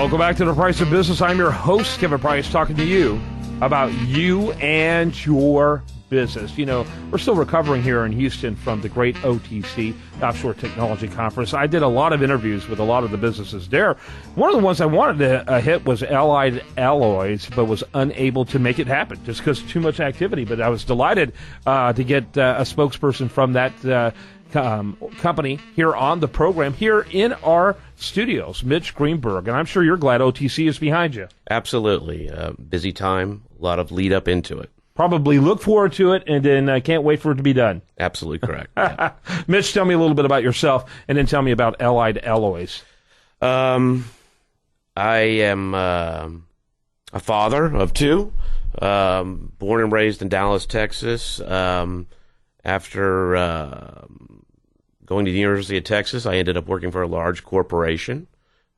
Welcome back to The Price of Business. I'm your host, Kevin Price, talking to you about you and your business. You know, we're still recovering here in Houston from the great OTC, Offshore Technology Conference. I did a lot of interviews with a lot of the businesses there. One of the ones I wanted to hit was Allied Alloys, but was unable to make it happen just because too much activity. But I was delighted to get a spokesperson from that company here on the program, here in our studios, Mitch Greenberg. And I'm sure you're glad OTC is behind you. Absolutely. Busy time, a lot of lead up into it. Probably look forward to it, and then can't wait for it to be done. Absolutely correct. Yeah. Mitch, tell me a little bit about yourself, and then tell me about Allied Alloys. I am a father of two, born and raised in Dallas, Texas. After going to the University of Texas, I ended up working for a large corporation.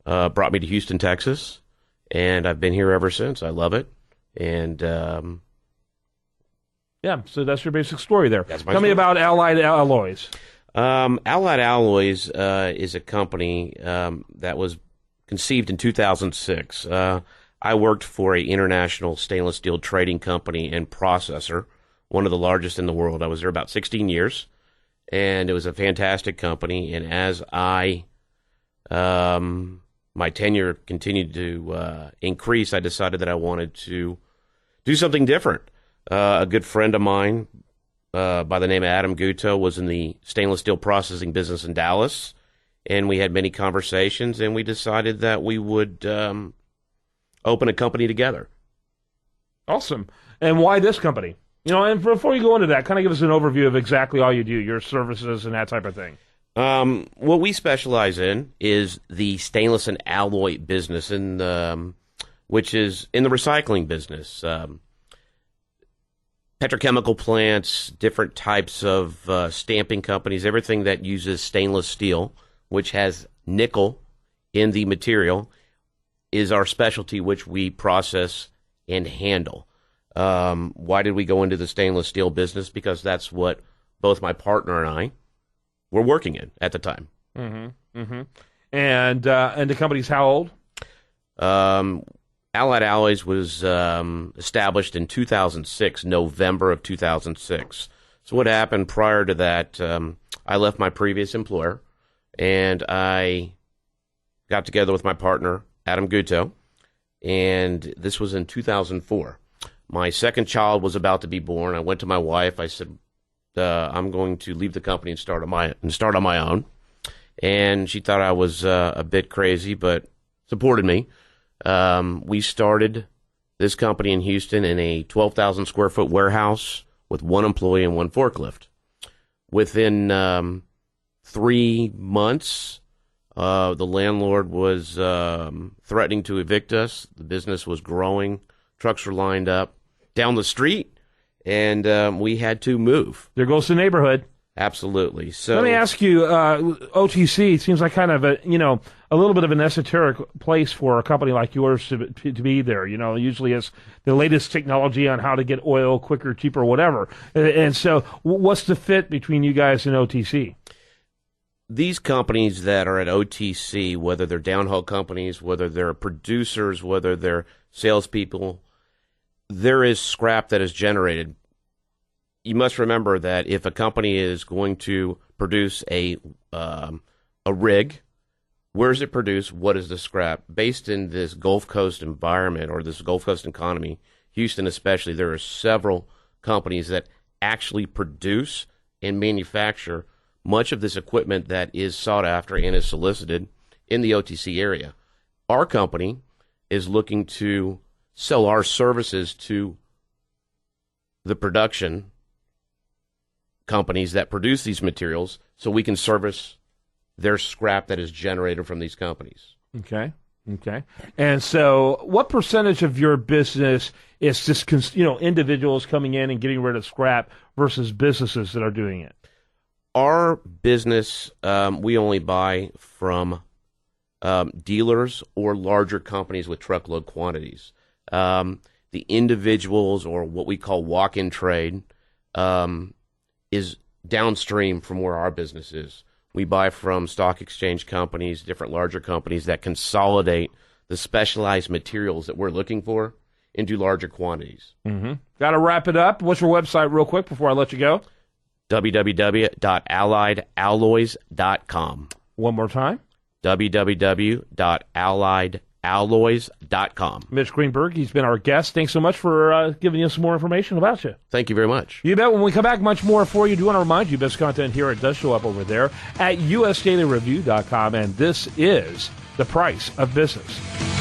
Brought me to Houston, Texas, and I've been here ever since. I love it, and yeah, so that's your basic story there. Tell me about Allied Alloys. Allied Alloys is a company that was conceived in 2006. I worked for an international stainless steel trading company and processor, one of the largest in the world. I was there about 16 years, and it was a fantastic company. And as my tenure continued to increase, I decided that I wanted to do something different. A good friend of mine by the name of Adam Gutto was in the stainless steel processing business in Dallas, and we had many conversations, and we decided that we would open a company together. Awesome. And why this company? You know, and before you go into that, kind of give us an overview of exactly all you do, your services and that type of thing. What we specialize in is the stainless and alloy business, which is in the recycling business. Petrochemical plants, different types of stamping companies, everything that uses stainless steel, which has nickel in the material, is our specialty, which we process and handle. Why did we go into the stainless steel business? Because that's what both my partner and I were working in at the time. Mm-hmm. Mm-hmm. And the company's how old? Allied Alloys was established in 2006, November of 2006. So what happened prior to that, I left my previous employer, and I got together with my partner, Adam Gutto, and this was in 2004. My second child was about to be born. I went to my wife. I said, I'm going to leave the company and start on my own. And she thought I was a bit crazy, but supported me. We started this company in Houston in a 12,000 square foot warehouse with one employee and one forklift. Within 3 months, the landlord was threatening to evict us. The business was growing. Trucks were lined up down the street, and we had to move. There goes the neighborhood. Absolutely. So let me ask you, OTC seems like kind of a little bit of an esoteric place for a company like yours to be there. You know, usually it's the latest technology on how to get oil quicker, cheaper, whatever. And so what's the fit between you guys and OTC? These companies that are at OTC, whether they're downhaul companies, whether they're producers, whether they're salespeople, there is scrap that is generated. You must remember that if a company is going to produce a rig, where is it produced? What is the scrap? Based in this Gulf Coast environment or this Gulf Coast economy, Houston especially, there are several companies that actually produce and manufacture much of this equipment that is sought after and is solicited in the OTC area. Our company is looking to sell our services to the production companies that produce these materials so we can service their scrap that is generated from these companies. Okay. And so what percentage of your business is just, individuals coming in and getting rid of scrap versus businesses that are doing it? Our business, we only buy from dealers or larger companies with truckload quantities. The individuals, or what we call walk-in trade, is downstream from where our business is. We buy from stock exchange companies, different larger companies that consolidate the specialized materials that we're looking for into larger quantities. Mm-hmm. Got to wrap it up. What's your website real quick before I let you go? www.alliedalloys.com. One more time. www.alliedalloys.com. Mitch Greenberg, he's been our guest. Thanks so much for giving us some more information about you. Thank you very much. You bet. When we come back, much more for you. Do want to remind you, best content here, it does show up over there at usdailyreview.com, and this is The Price of Business.